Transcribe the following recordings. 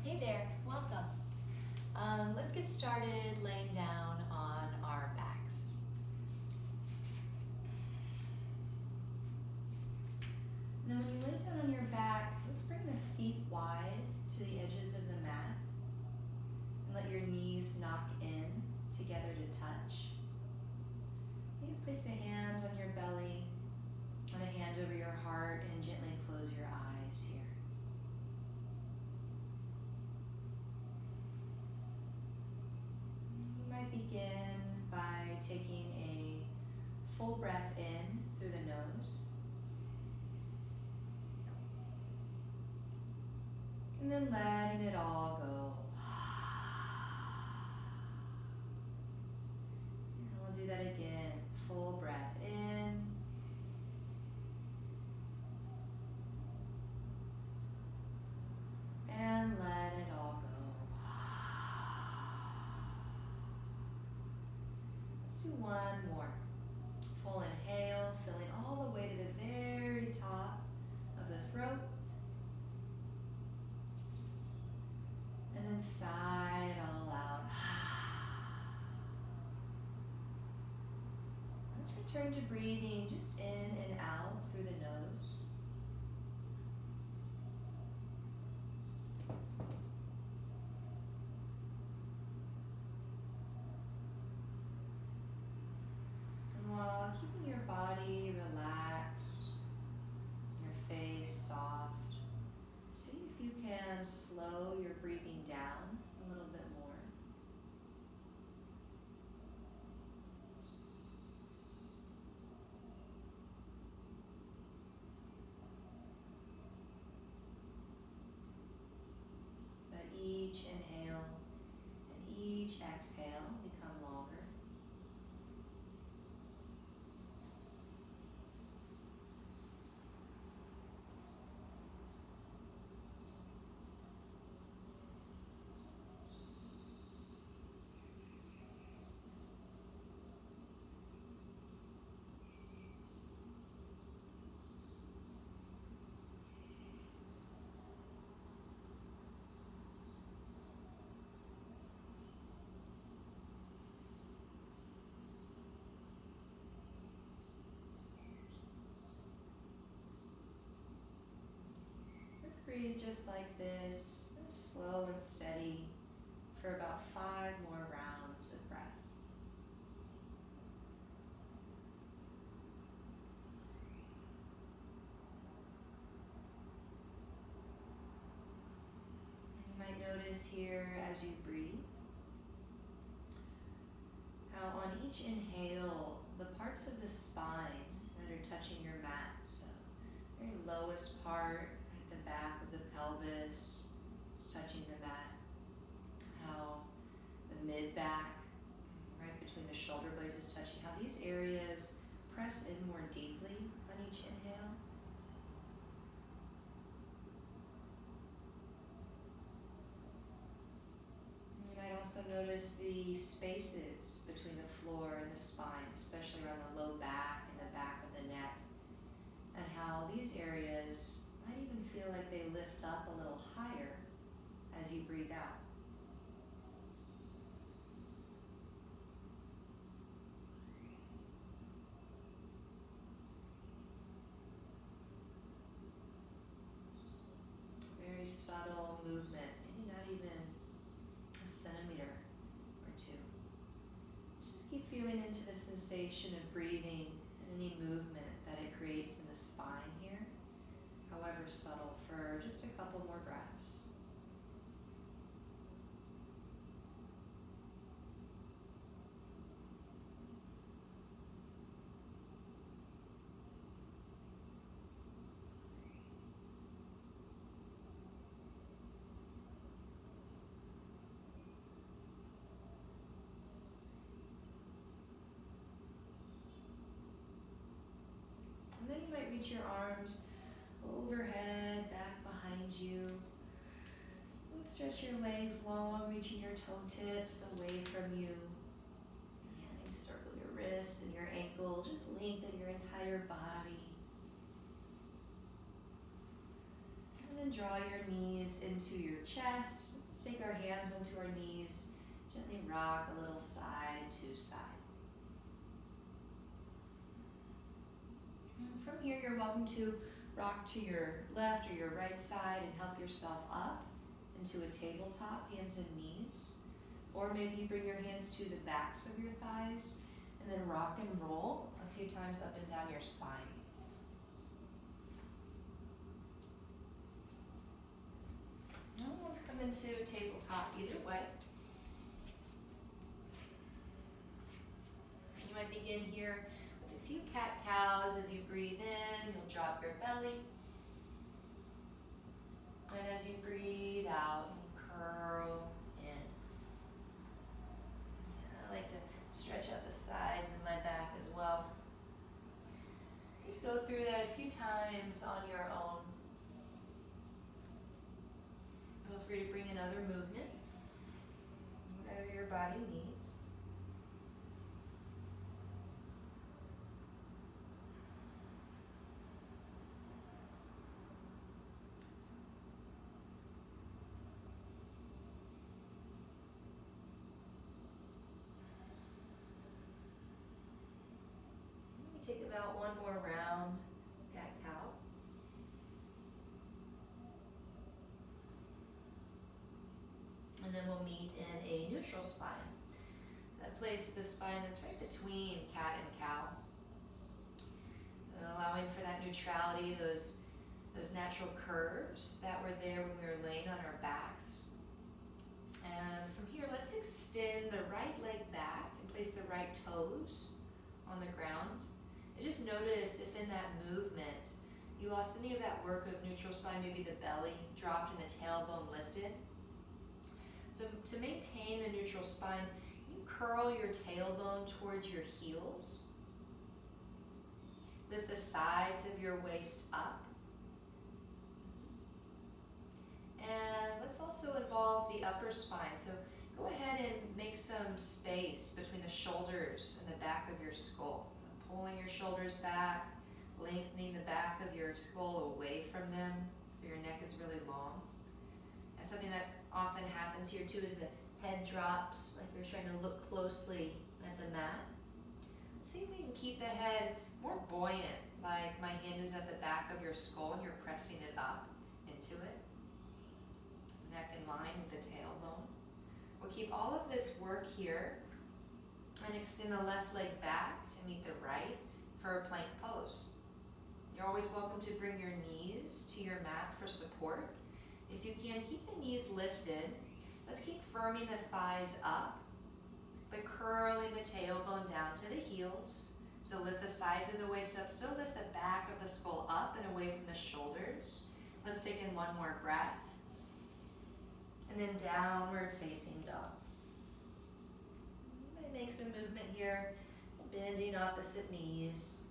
Hey there, welcome. Let's get started laying down on our backs. And then when you lay down on your back, let's bring the feet wide to the edges of the mat and let your knees knock in together to touch. Maybe place a hand on your belly and a hand over your heart and gently close your eyes here. You might begin by taking a full breath in through the nose. And then letting it all go. And we'll do that again. Full breath in. And let it all go. Let's do one more. Full inhale, filling all the way to the very top of the throat. And then sigh it all out. Let's return to breathing just in and out through the nose. And while keeping your body relaxed, your face soft, see if you can slow your breathing down a little bit more. So that each inhale and each exhale become longer. Let's breathe just like this, slow and steady, for about 5 more rounds of breath. You might notice here as you breathe how on each inhale, the parts of the spine that are touching your mat, so very lowest part, at the back of the pelvis is touching the mat, how the mid-back, right between the shoulder blades is touching, how these areas press in more deeply on each inhale. You might also notice the spaces between the floor and the spine, especially around the low back and the back of the neck, and how these areas might even feel like they lift up a little higher as you breathe out. Very subtle movement, maybe not even a centimeter or two. Just keep feeling into the sensation of breathing and any movement that it creates in the spine here, however subtle, for just a couple more breaths. And then you might reach your arms overhead, back behind you. And stretch your legs long, reaching your toe tips away from you. And you circle your wrists and your ankle, just lengthen your entire body. And And then draw your knees into your chest. Let's take our hands onto our knees. Gently rock a little side to side. And from here, you're welcome to rock to your left or your right side and help yourself up into a tabletop, hands and knees. Or maybe bring your hands to the backs of your thighs and then rock and roll a few times up and down your spine. Now let's come into tabletop either way. You might begin here with a few cat-cows. As you breathe in, you'll drop your belly. And as you breathe out, you curl in. I like to stretch out the sides of my back as well. Just go through that a few times on your own. Feel free to bring in other movement, whatever your body needs. Take about one more round, cat-cow. And then we'll meet in a neutral spine. That place of the spine that's right between cat and cow. So allowing for that neutrality, those natural curves that were there when we were laying on our backs. And from here, let's extend the right leg back and place the right toes on the ground. And just notice if in that movement you lost any of that work of neutral spine, maybe the belly dropped and the tailbone lifted. So to maintain the neutral spine, you curl your tailbone towards your heels. Lift the sides of your waist up. And let's also involve the upper spine. So go ahead and make some space between the shoulders and the back of your skull. Pulling your shoulders back, lengthening the back of your skull away from them so your neck is really long. And something that often happens here too is the head drops, like you're trying to look closely at the mat. Let's see if we can keep the head more buoyant, like my hand is at the back of your skull and you're pressing it up into it. Neck in line with the tailbone. We'll keep all of this work here and extend the left leg back to meet the right for a plank pose. You're always welcome to bring your knees to your mat for support. If you can, keep the knees lifted. Let's keep firming the thighs up, but curling the tailbone down to the heels. So lift the sides of the waist up, still lift the back of the skull up and away from the shoulders. Let's take in one more breath. And then downward facing dog. Make some movement here, bending opposite knees.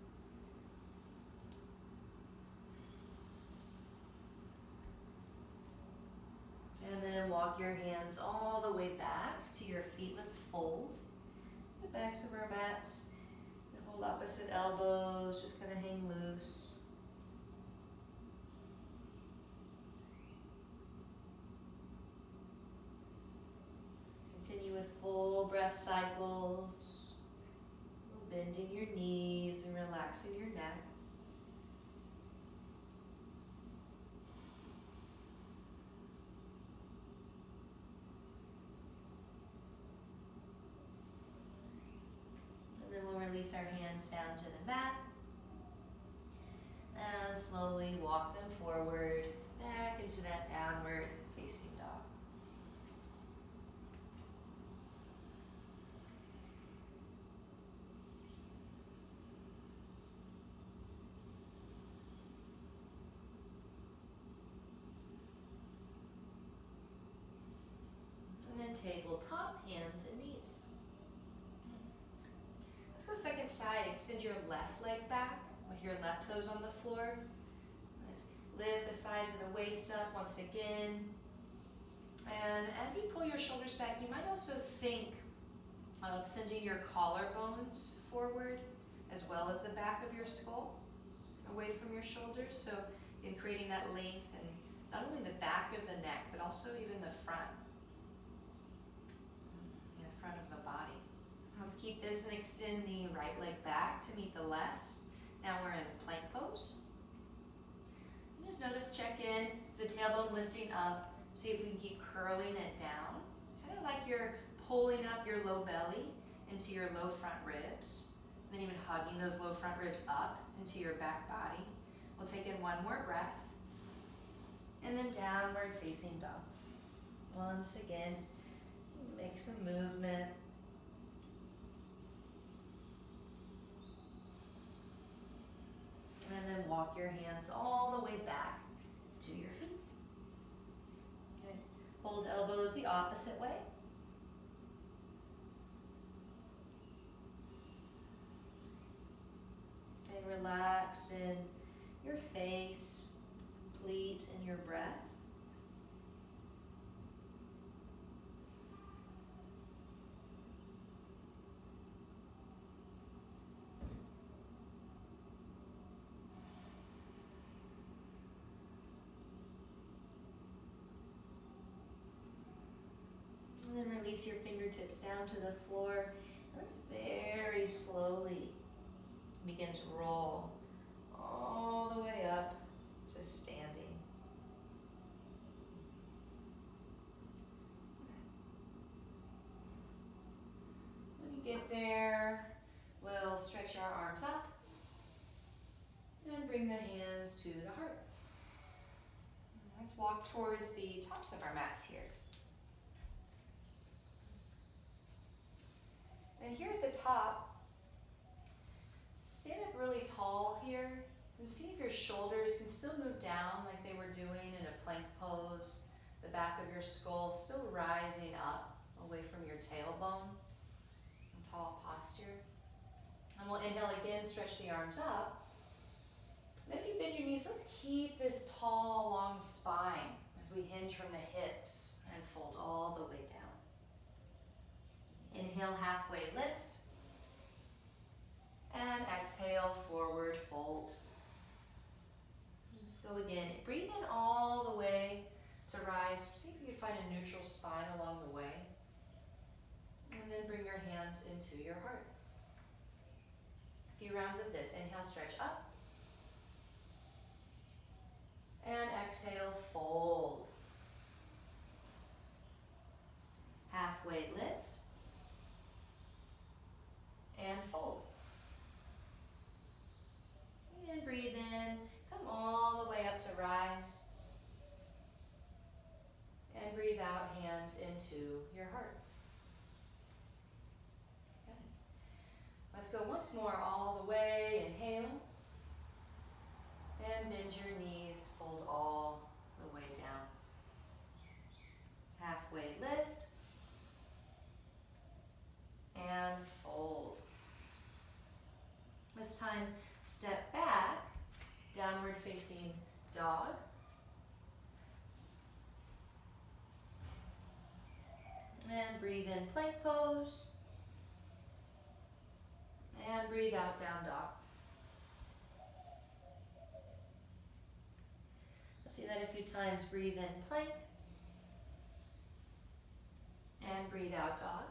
And then walk your hands all the way back to your feet. Let's fold the backs of our mats and hold opposite elbows, just kind of hang loose. Continue with full breath cycles, bending your knees and relaxing your neck. And then we'll release our hands down to the mat and slowly walk them forward, back into that downward facing dog. And then tabletop, hands and knees. Let's go second side. Extend your left leg back with your left toes on the floor. Let's lift the sides of the waist up once again. And as you pull your shoulders back, you might also think of sending your collarbones forward as well as the back of your skull away from your shoulders. So in creating that length and not only the back of the neck, but also even the front of the body. Let's keep this and extend the right leg back to meet the left. Now we're in plank pose. And just notice, check in, the tailbone lifting up. See if we can keep curling it down. Kind of like you're pulling up your low belly into your low front ribs. And then even hugging those low front ribs up into your back body. We'll take in one more breath. And then downward facing dog. Once again, make some movement. And then walk your hands all the way back to your feet. Okay. Hold elbows the opposite way. Stay relaxed in your face, complete in your breath. And then release your fingertips down to the floor. Let's very slowly begin to roll all the way up to standing. When you get there, we'll stretch our arms up and bring the hands to the heart. Let's walk towards the tops of our mats here. And here at the top, stand up really tall here and see if your shoulders can still move down like they were doing in a plank pose. The back of your skull still rising up away from your tailbone. A tall posture. And we'll inhale again, stretch the arms up. And as you bend your knees, let's keep this tall, long spine as we hinge from the hips and fold all the way down. Inhale, halfway lift. And exhale, forward fold. Let's go again. Breathe in all the way to rise. See if you can find a neutral spine along the way. And then bring your hands into your heart. A few rounds of this. Inhale, stretch up. And exhale, fold. Halfway lift. And fold. And breathe in, come all the way up to rise. And breathe out, hands into your heart. Good. Let's go once more all the way, inhale. And bend your knees, fold all the way down. Halfway lift. And fold. This time, step back, downward facing dog. And breathe in plank pose. And breathe out, down dog. Let's do that a few times. Breathe in plank. And breathe out, dog.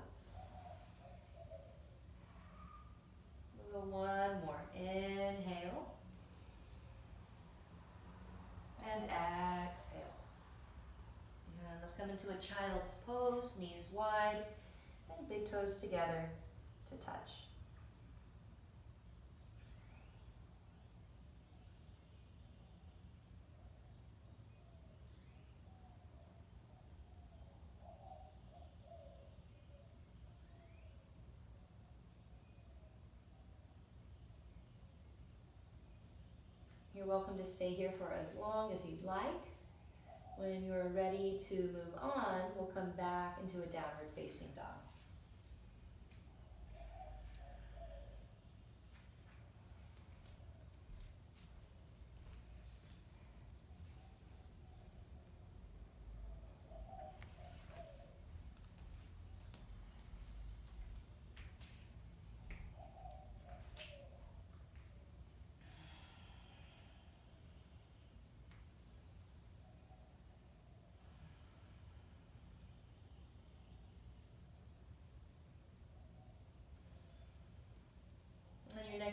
We'll go one more. Inhale. And exhale. And let's come into a child's pose, knees wide, and big toes together to touch. You're welcome to stay here for as long as you'd like. When you're ready to move on, we'll come back into a downward facing dog.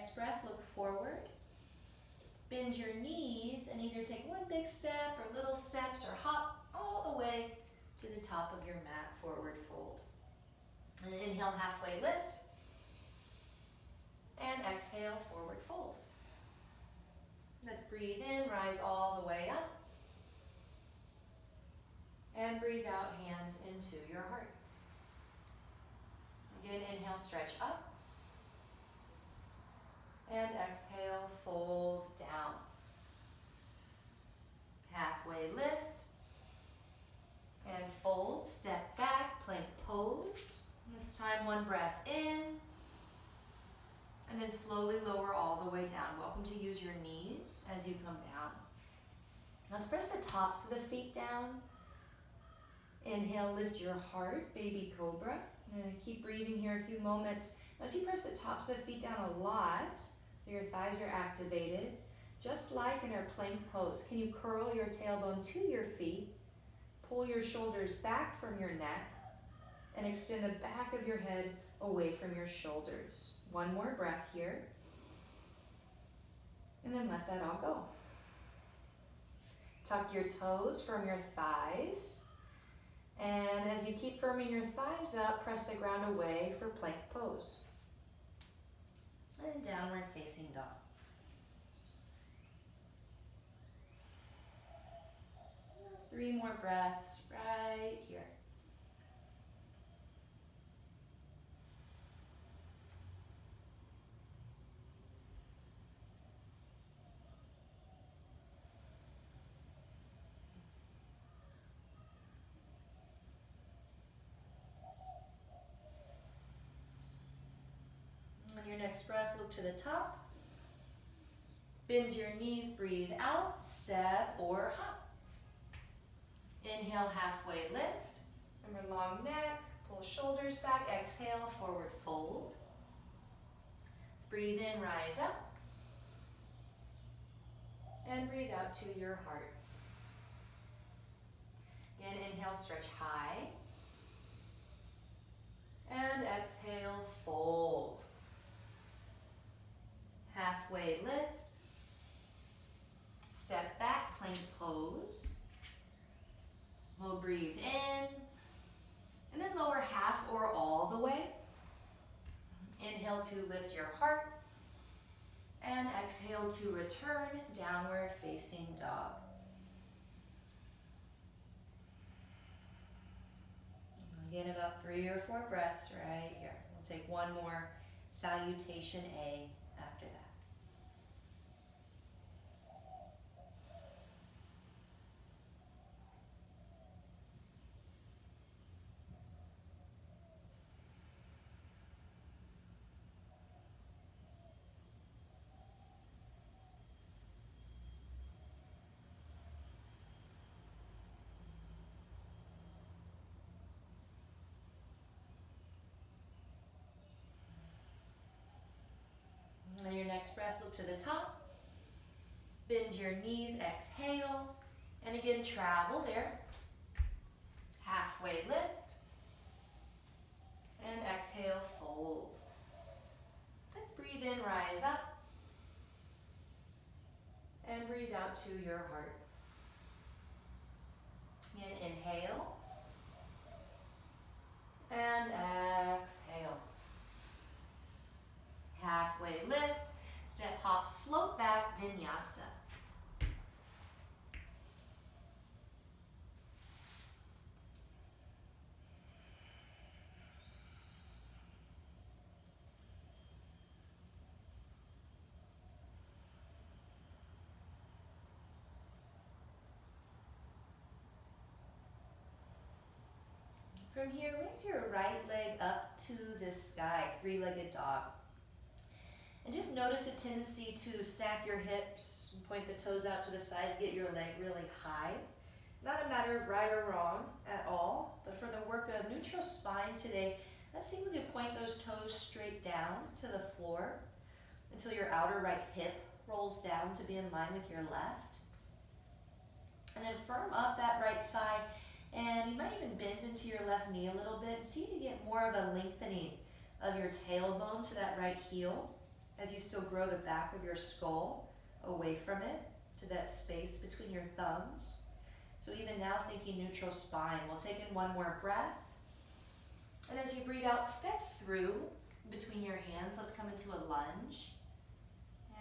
next breath, look forward. Bend your knees and either take one big step or little steps or hop all the way to the top of your mat, forward fold. And inhale, halfway lift. And exhale, forward fold. Let's breathe in, rise all the way up. And breathe out, hands into your heart. Again, inhale, stretch up. And exhale, fold down. Halfway lift. And fold, step back, plank pose. This time, one breath in. And then slowly lower all the way down. Welcome to use your knees as you come down. Let's press the tops of the feet down. Inhale, lift your heart, baby cobra. And keep breathing here a few moments. As you press the tops of the feet down a lot, so your thighs are activated, just like in our plank pose, can you curl your tailbone to your feet, pull your shoulders back from your neck, and extend the back of your head away from your shoulders. One more breath here. And then let that all go. Tuck your toes from your thighs. And as you keep firming your thighs up, press the ground away for plank pose. And downward facing dog. Three more breaths right here. On your next breath, look to the top. Bend your knees, breathe out, step or hop. Inhale, halfway lift. Remember, long neck, pull shoulders back. Exhale, forward fold. Let's breathe in, rise up. And breathe out to your heart. Again, inhale, stretch high. And exhale, fold. Halfway lift. Step back, plank pose. We'll breathe in. And then lower half or all the way. Inhale to lift your heart. And exhale to return, downward facing dog. Again, about 3 or 4 breaths right here. We'll take one more salutation A after that. On your next breath, look to the top. Bend your knees, exhale. And again, travel there. Halfway lift. And exhale, fold. Let's breathe in, rise up. And breathe out to your heart. Again, inhale. And exhale. Halfway lift, step hop, float back, vinyasa. From here, raise your right leg up to the sky, three-legged dog. And just notice a tendency to stack your hips, point the toes out to the side, get your leg really high. Not a matter of right or wrong at all, but for the work of neutral spine today, let's see if we can point those toes straight down to the floor until your outer right hip rolls down to be in line with your left. And then firm up that right thigh, and you might even bend into your left knee a little bit. See if you get more of a lengthening of your tailbone to that right heel. as you still grow the back of your skull away from it to that space between your thumbs. So even now, thinking neutral spine. We'll take in one more breath. And as you breathe out, step through between your hands. Let's come into a lunge.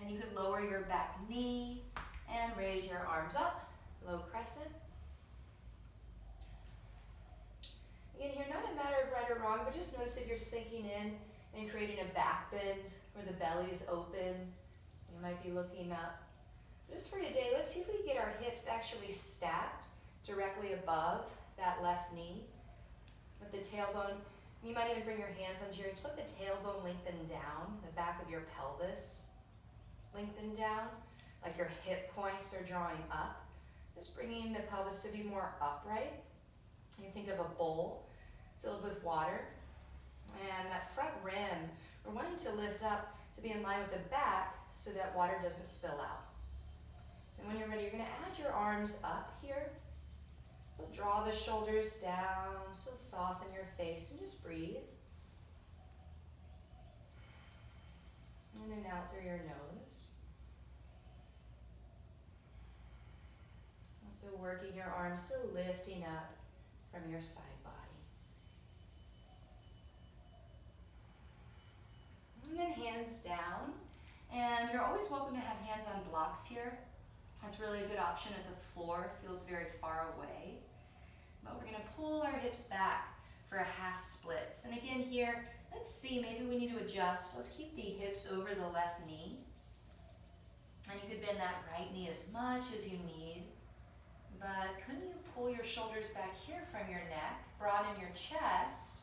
And you could lower your back knee and raise your arms up, low crescent. Again, here, not a matter of right or wrong, but just notice if you're sinking in and creating a back bend where the belly is open. You might be looking up. Just for today, let's see if we can get our hips actually stacked directly above that left knee with the tailbone. You might even bring your hands onto your hips. Let the tailbone lengthen down, the back of your pelvis lengthen down, like your hip points are drawing up. Just bringing the pelvis to be more upright. You think of a bowl filled with water, and that front rim, we're wanting to lift up to be in line with the back so that water doesn't spill out. And when you're ready, you're going to add your arms up here. So draw the shoulders down, so soften your face and just breathe. In and out through your nose. Also working your arms, still lifting up from your side body. And then hands down. And you're always welcome to have hands on blocks here. That's really a good option if the floor feels very far away. But we're going to pull our hips back for a half splits. And again here, let's see, maybe we need to adjust. Let's keep the hips over the left knee. And you could bend that right knee as much as you need. But couldn't you pull your shoulders back here from your neck, broaden your chest,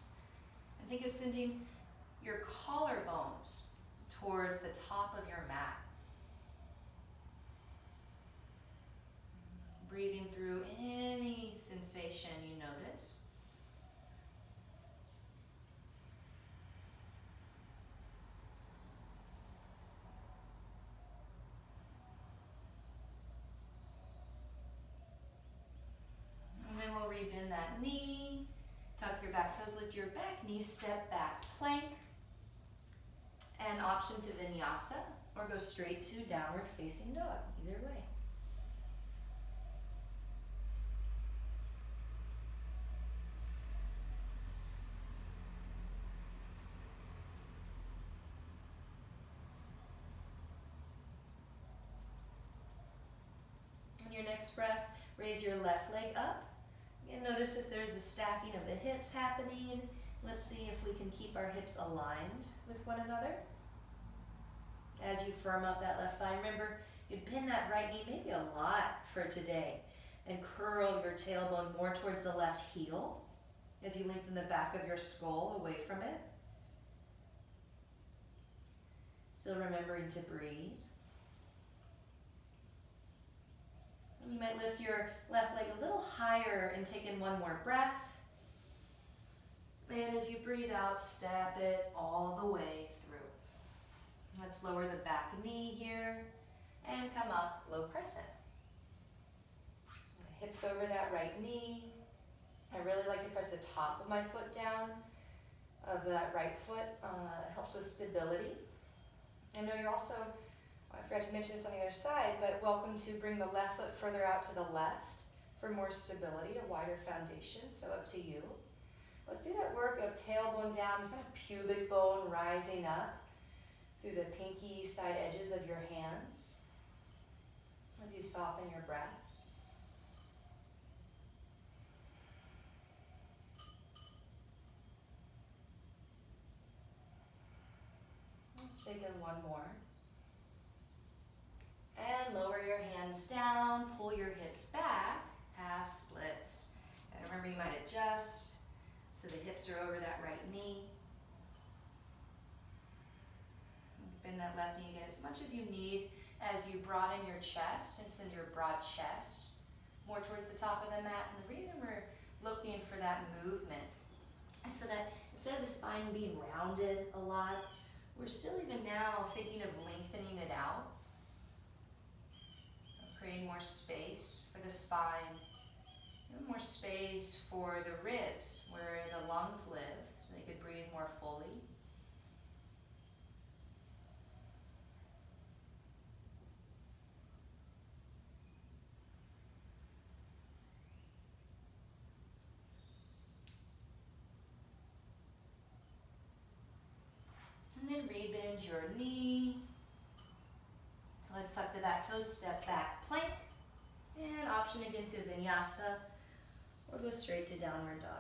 and think of sending your collarbones towards the top of your mat. Breathing through any sensation you notice. And then we'll rebend that knee, tuck your back toes, lift your back knee, step back, plank, and option to vinyasa, or go straight to downward facing dog, either way. On your next breath, raise your left leg up. And notice if there's a stacking of the hips happening. Let's see if we can keep our hips aligned with one another. As you firm up that left thigh, remember, you bend that right knee maybe a lot for today, and curl your tailbone more towards the left heel as you lengthen the back of your skull away from it. Still remembering to breathe. And you might lift your left leg a little higher and take in one more breath. And as you breathe out, step it all the way through. Let's lower the back knee here and come up, low crescent. Hips over that right knee. I really like to press the top of my foot down, of that right foot. Helps with stability. I know you're also, I forgot to mention this on the other side, but welcome to bring the left foot further out to the left for more stability, a wider foundation, so up to you. Let's do that work of tailbone down, kind of pubic bone rising up through the pinky side edges of your hands as you soften your breath. Let's take in one more. And lower your hands down, pull your hips back, half splits. And remember, you might adjust so the hips are over that right knee. Bend that left knee again as much as you need as you broaden your chest and send your broad chest more towards the top of the mat. And the reason we're looking for that movement is so that instead of the spine being rounded a lot, we're still even now thinking of lengthening it out, creating more space for the spine, more space for the ribs where the lungs live so they could breathe more fully. in, rebend your knee. Let's tuck the back toes, step back plank. And option again to vinyasa, or go straight to downward dog.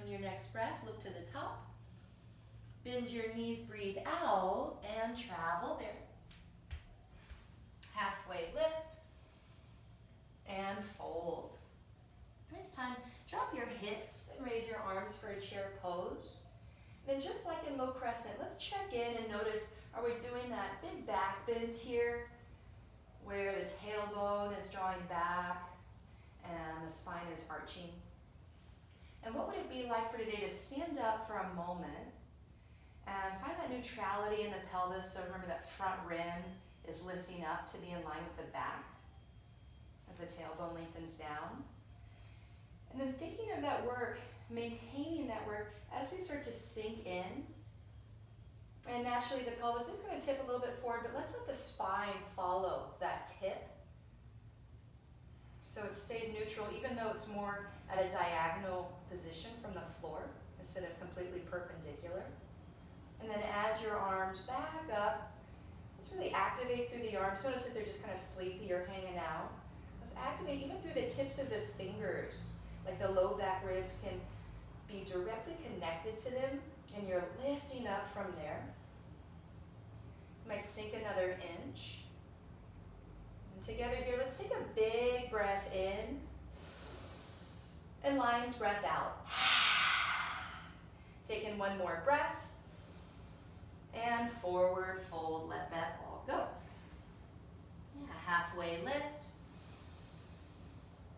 On your next breath, look to the top. Bend your knees, breathe out, and travel there. Halfway lift, and fold. This time, drop your hips and raise your arms for a chair pose. Then just like in low crescent, let's check in and notice, are we doing that big back bend here, where the tailbone is drawing back and the spine is arching? And what would it be like for today to stand up for a moment and find that neutrality in the pelvis? So remember that front rim is lifting up to be in line with the back as the tailbone lengthens down. And then thinking of that work, maintaining that work as we start to sink in. And naturally the pelvis is going to tip a little bit forward, but let's let the spine follow that tip. So it stays neutral, even though it's more at a diagonal position from the floor instead of completely perpendicular. And then add your arms back up. Let's really activate through the arms. Notice if they're just kind of sleepy or hanging out. Let's activate even through the tips of the fingers. Like the low back ribs can be directly connected to them, and you're lifting up from there. You might sink another inch. And together here, let's take a big breath in, and lion's breath out. Take in one more breath, and forward fold, let that all go. Yeah, halfway lift,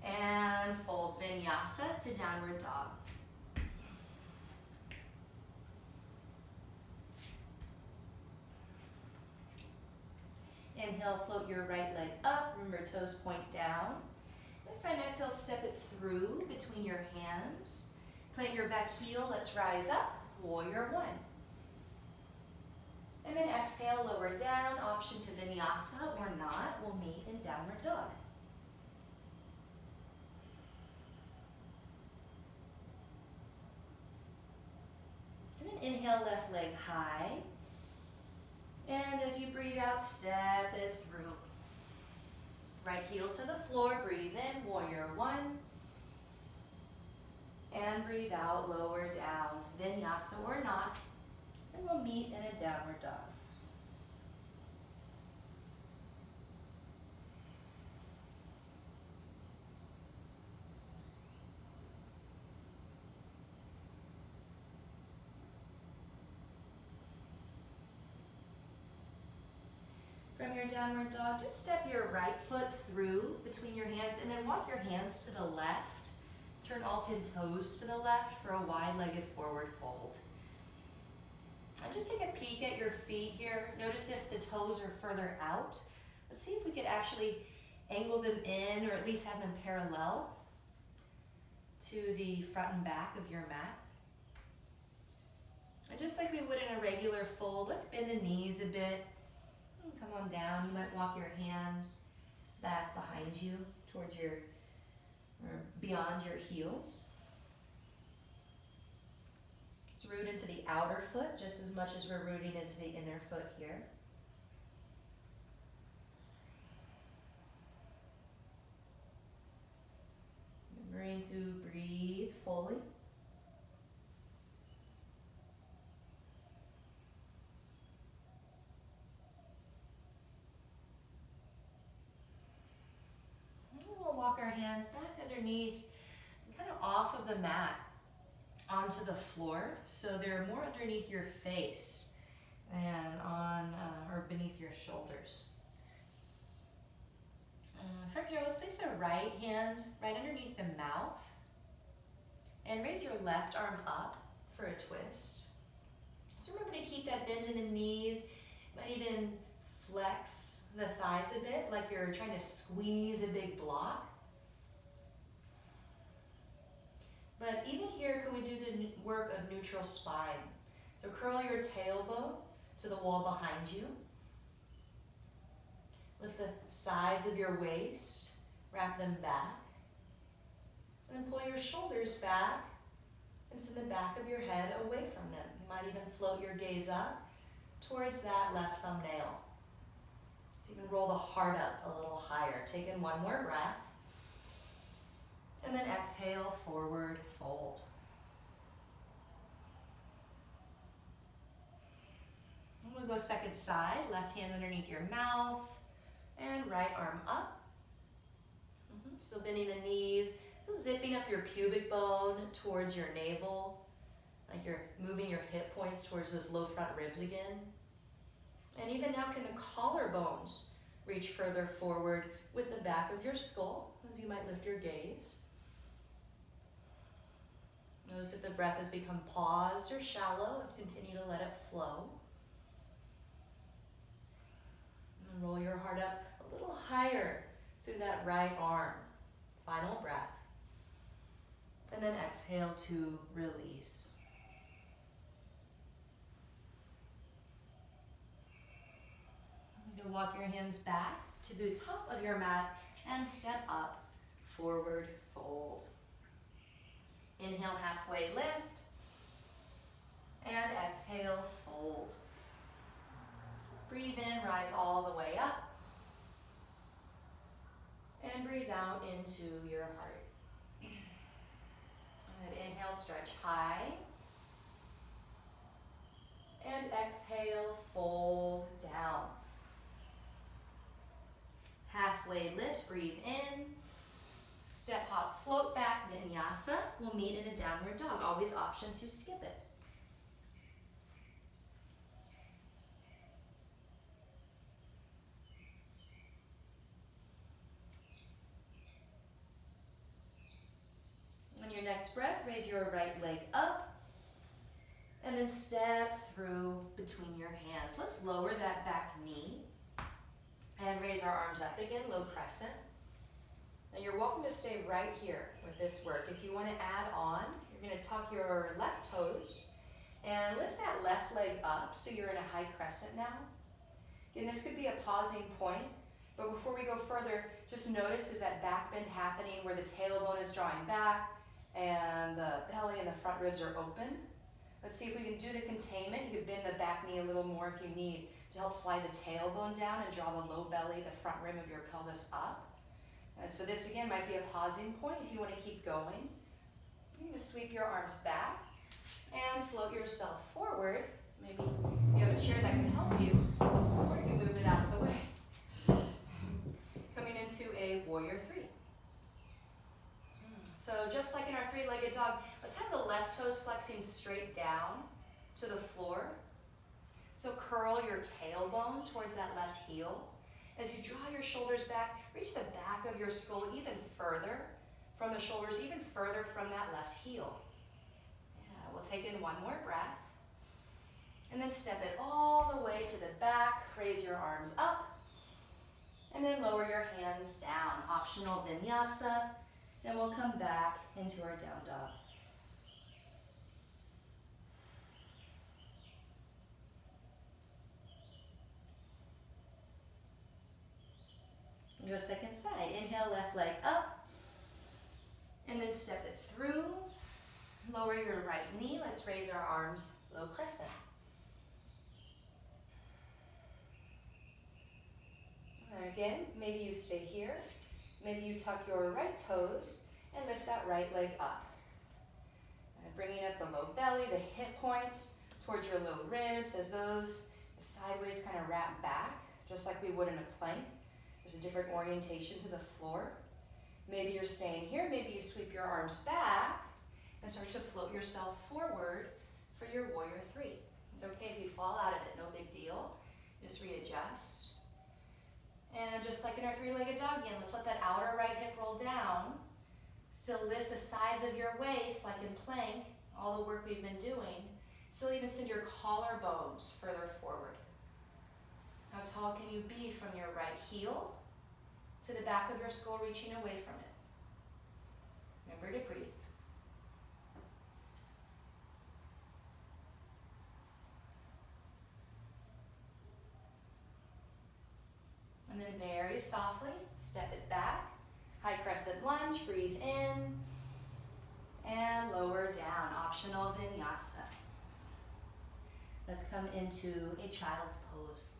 and fold vinyasa to downward dog. Inhale, float your right leg up, remember toes point down. This time, exhale, step it through between your hands. Plant your back heel, let's rise up, warrior one. And then exhale, lower down, option to vinyasa or not, we'll meet in downward dog. And then inhale, left leg high. And as you breathe out, step it through. Right heel to the floor, breathe in, warrior one. And breathe out, lower down, vinyasa or not. And we'll meet in a downward dog. From your downward dog, just step your right foot through between your hands and then walk your hands to the left. Turn all 10 toes to the left for a wide-legged forward fold. And just take a peek at your feet here. Notice if the toes are further out. Let's see if we could actually angle them in, or at least have them parallel to the front and back of your mat. And just like we would in a regular fold, let's bend the knees a bit. And come on down. You might walk your hands back behind you towards your, or beyond your heels. Let's root into the outer foot just as much as we're rooting into the inner foot here. Remembering to breathe fully. And we'll walk our hands back underneath, kind of off of the mat, onto the floor, so they're more underneath your face and on or beneath your shoulders. From here, let's place the right hand right underneath the mouth and raise your left arm up for a twist. So remember to keep that bend in the knees. You might even flex the thighs a bit, like you're trying to squeeze a big block. But even here, can we do the work of neutral spine? So curl your tailbone to the wall behind you. Lift the sides of your waist, wrap them back. And then pull your shoulders back and send the back of your head away from them. You might even float your gaze up towards that left thumbnail. So you can roll the heart up a little higher. Take in one more breath. And then exhale, forward, fold. And we'll go second side, left hand underneath your mouth, and right arm up. So bending the knees, so zipping up your pubic bone towards your navel, like you're moving your hip points towards those low front ribs again. And even now, can the collarbones reach further forward with the back of your skull as you might lift your gaze? Notice if the breath has become paused or shallow. Let's continue to let it flow. And roll your heart up a little higher through that right arm. Final breath. And then exhale to release. You'll walk your hands back to the top of your mat and step up, forward fold. Inhale, halfway lift, and exhale, fold. Let's breathe in, rise all the way up, and breathe out into your heart. Good. Inhale, stretch high, and exhale, fold down. Halfway lift, breathe in. Step, hop, float back, vinyasa. We'll meet in a downward dog. Always option to skip it. On your next breath, raise your right leg up and then step through between your hands. Let's lower that back knee and raise our arms up again, low crescent. Now you're welcome to stay right here with this work. If you want to add on, you're going to tuck your left toes and lift that left leg up so you're in a high crescent now. Again, this could be a pausing point, but before we go further, just notice is that back bend happening where the tailbone is drawing back and the belly and the front ribs are open. Let's see if we can do the containment. You can bend the back knee a little more if you need to help slide the tailbone down and draw the low belly, the front rim of your pelvis up. And so this again might be a pausing point if you want to keep going. You're going to sweep your arms back and float yourself forward. Maybe you have a chair that can help you, or you can move it out of the way. Coming into a warrior three. So just like in our three-legged dog, let's have the left toes flexing straight down to the floor. So curl your tailbone towards that left heel. As you draw your shoulders back, reach the back of your skull even further from the shoulders, even further from that left heel. Yeah, we'll take in one more breath. And then step it all the way to the back. Raise your arms up. And then lower your hands down. Optional vinyasa. And we'll come back into our down dog. Go second side. Inhale, left leg up. And then step it through. Lower your right knee. Let's raise our arms, low crescent. And again, maybe you stay here. Maybe you tuck your right toes and lift that right leg up. And bringing up the low belly, the hip points towards your low ribs as those sideways kind of wrap back, just like we would in a plank. There's a different orientation to the floor. Maybe you're staying here. Maybe you sweep your arms back and start to float yourself forward for your warrior three. It's okay if you fall out of it, no big deal. Just readjust. And just like in our three-legged dog again, let's let that outer right hip roll down. Still lift the sides of your waist like in plank, all the work we've been doing. Still even send your collarbones further forward. How tall can you be from your right heel to the back of your skull reaching away from it? Remember to breathe. then very softly, step it back. High crescent lunge, breathe in, and lower down, optional vinyasa. Let's come into a child's pose.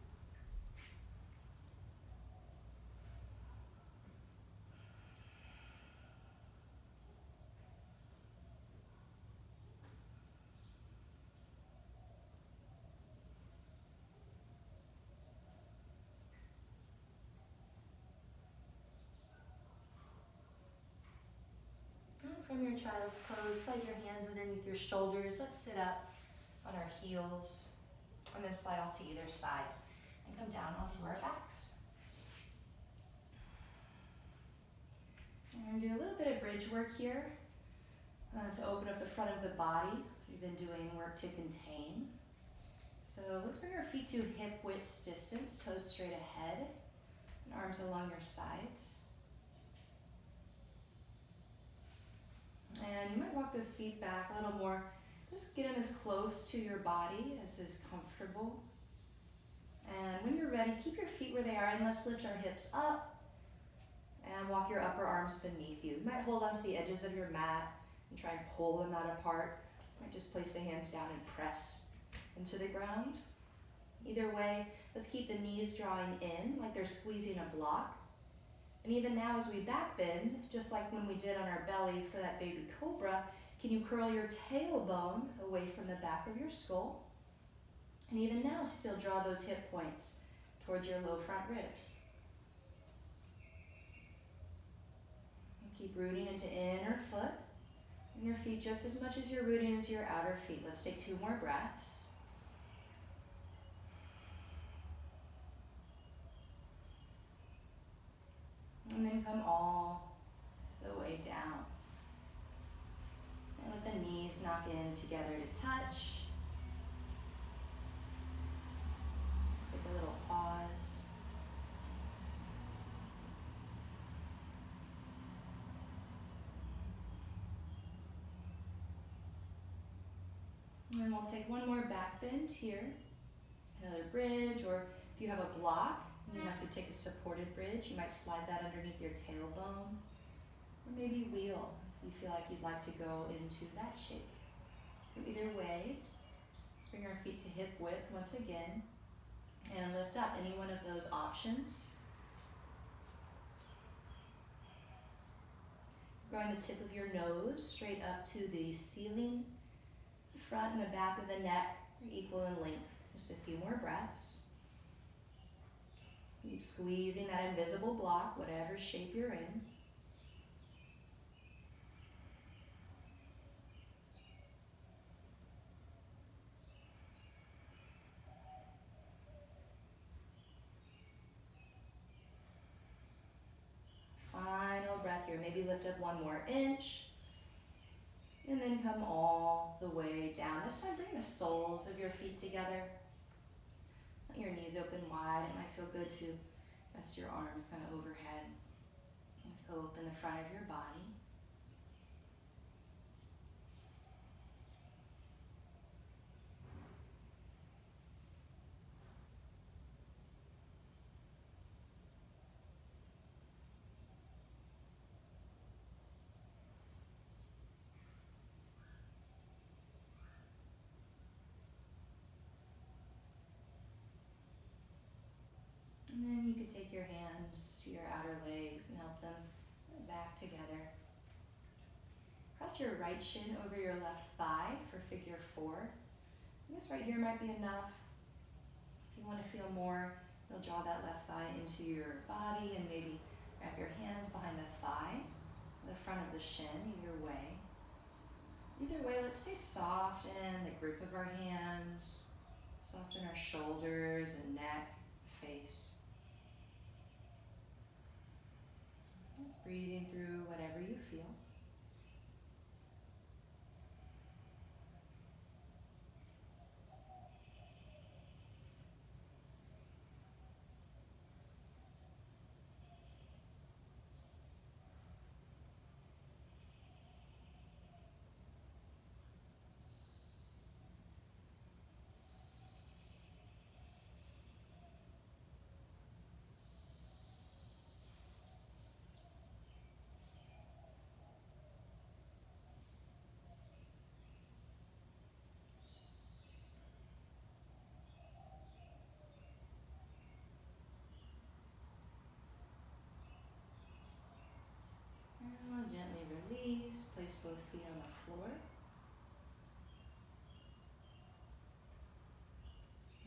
From your child's pose, slide your hands underneath your shoulders. Let's sit up on our heels and then slide off to either side and come down onto our backs. And do a little bit of bridge work here to open up the front of the body. We've been doing work to contain. So let's bring our feet to hip width distance, toes straight ahead, and arms along your sides. And you might walk those feet back a little more. Just get them as close to your body as is comfortable. And when you're ready, keep your feet where they are, and let's lift our hips up and walk your upper arms beneath you. You might hold onto the edges of your mat and try and pull them out apart. You might just place the hands down and press into the ground. Either way, let's keep the knees drawing in like they're squeezing a block. And even now as we back bend, just like when we did on our belly for that baby cobra, can you curl your tailbone away from the back of your skull? And even now, still draw those hip points towards your low front ribs. And keep rooting into inner foot and your feet just as much as you're rooting into your outer feet. Let's take 2 more breaths. And then come all the way down. And let the knees knock in together to touch. Take a little pause. And then we'll take one more back bend here. Another bridge, or if you have a block, and you have to take a supported bridge, you might slide that underneath your tailbone, or maybe wheel if you feel like you'd like to go into that shape. So either way, let's bring our feet to hip width once again, and lift up any one of those options. Growing the tip of your nose straight up to the ceiling. The front and the back of the neck are equal in length. Just a few more breaths. Keep squeezing that invisible block, whatever shape you're in. Final breath here. Maybe lift up 1 more inch. And then come all the way down. This time, bring the soles of your feet together. Let your knees open wide. It might feel good to rest your arms kind of overhead. Let's open the front of your body. And then you could take your hands to your outer legs and help them back together. Cross your right shin over your left thigh for figure 4. This right here might be enough. If you want to feel more, you'll draw that left thigh into your body and maybe wrap your hands behind the thigh, the front of the shin, either way. Either way, let's stay soft in the grip of our hands, soften our shoulders and neck, face. Just breathing through whatever you feel. place both feet on the floor.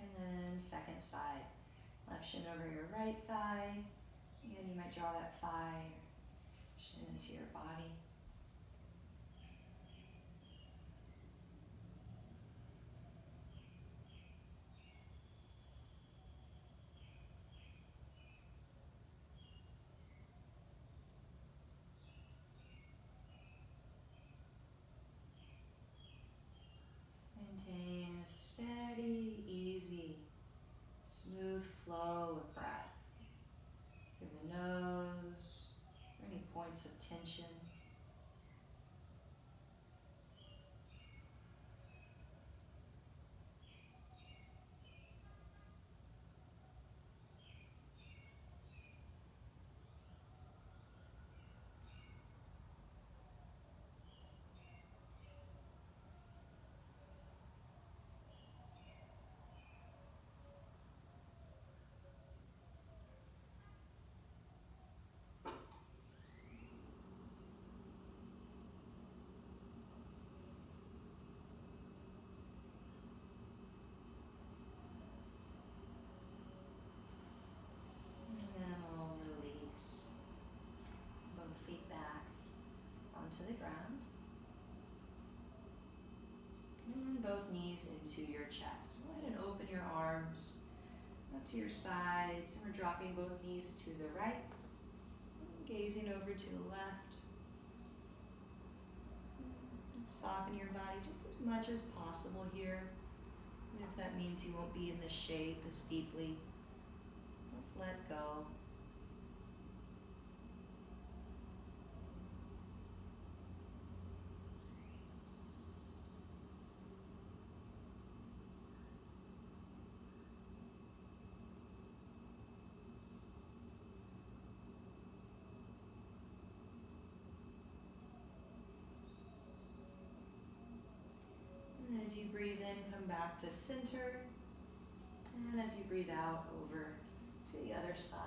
And then second side. Left shin over your right thigh. Again, you might draw that thigh, shin into your body. Maintain a steady, easy, smooth flow of breath through the nose, any points of tension. And then we'll release both feet back onto the ground. And then both knees into your chest. Go ahead and open your arms up to your sides. And we're dropping both knees to the right, gazing over to the left. And soften your body just as much as possible here. And if that means you won't be in the shape as deeply, just let go. And as you breathe in, come back to center. And as you breathe out, over to the other side.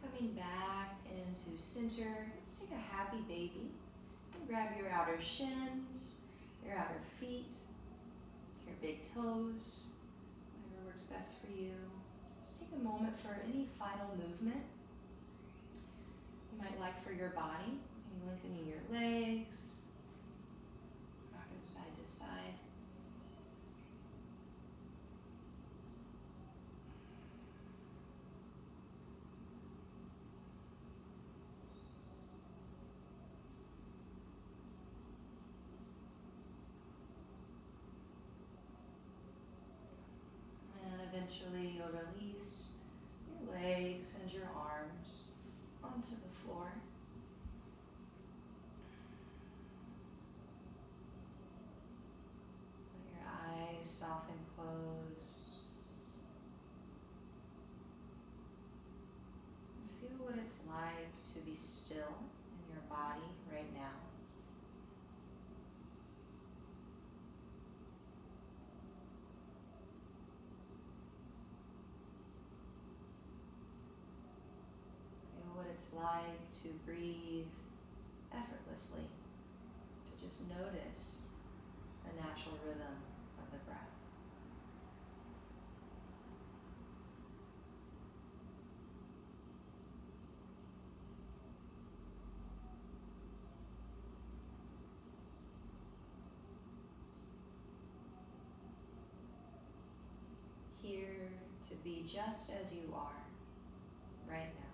Coming back into center, let's take a happy baby. And grab your outer shins, your outer feet, your big toes, whatever works best for you. Just take a moment for any final movement you might like for your body. Maybe lengthening your legs, rocking side to side. Eventually you'll release your legs and your arms onto the floor. Let your eyes soften closed. And feel what it's like to be still in your body right now. What it's like to breathe effortlessly, to just notice the natural rhythm of the breath. Here to be just as you are right now.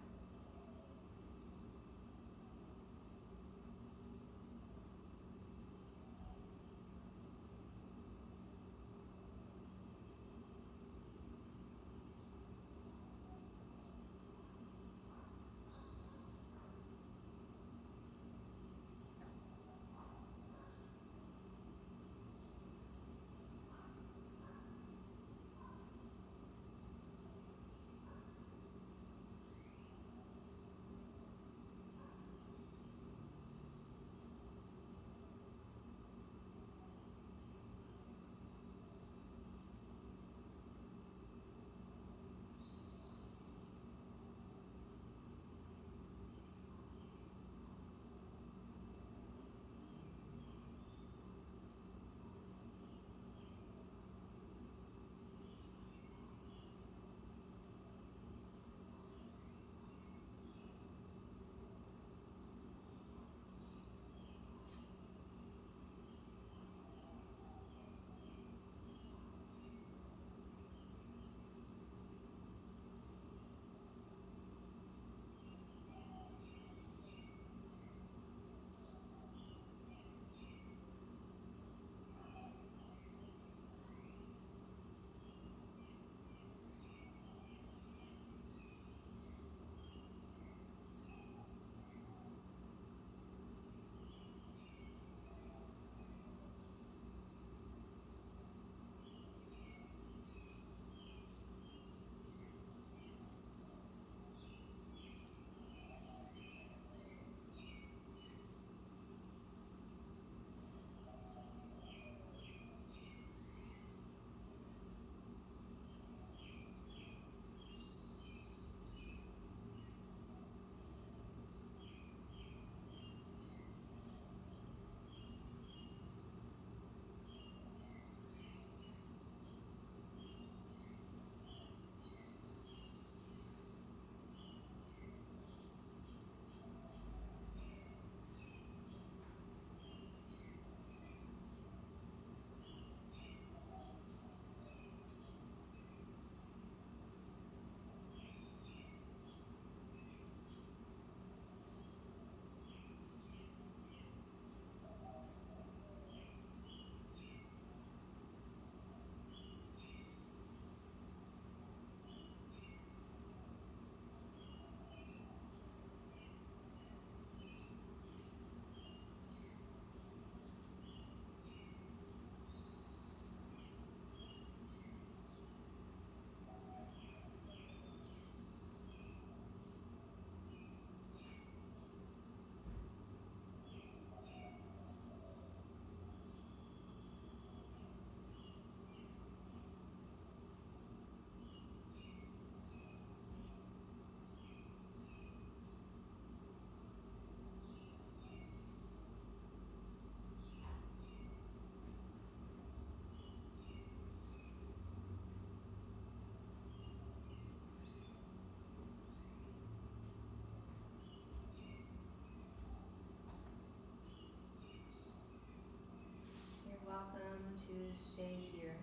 just stay here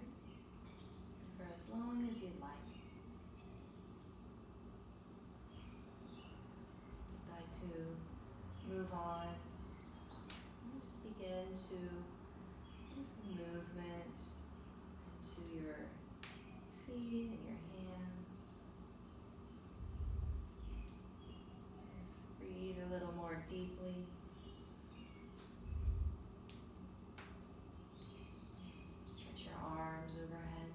for as long as you'd like. If you'd like to move on, just begin to do some movement into your feet and your hands. Breathe a little more deeply. Stretch your arms overhead.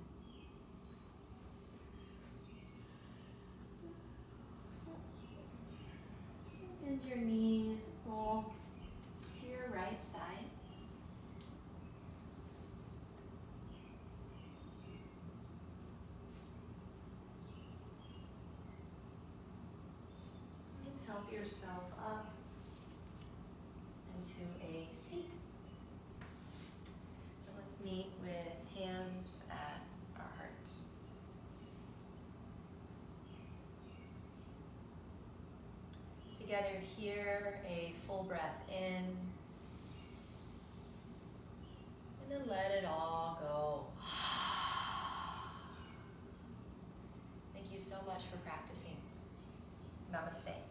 Bend your knees, roll to your right side. And help yourself up into a seat. And let's meet with hands at our hearts. Together here, a full breath in, and then let it all go. Thank you so much for practicing. Namaste.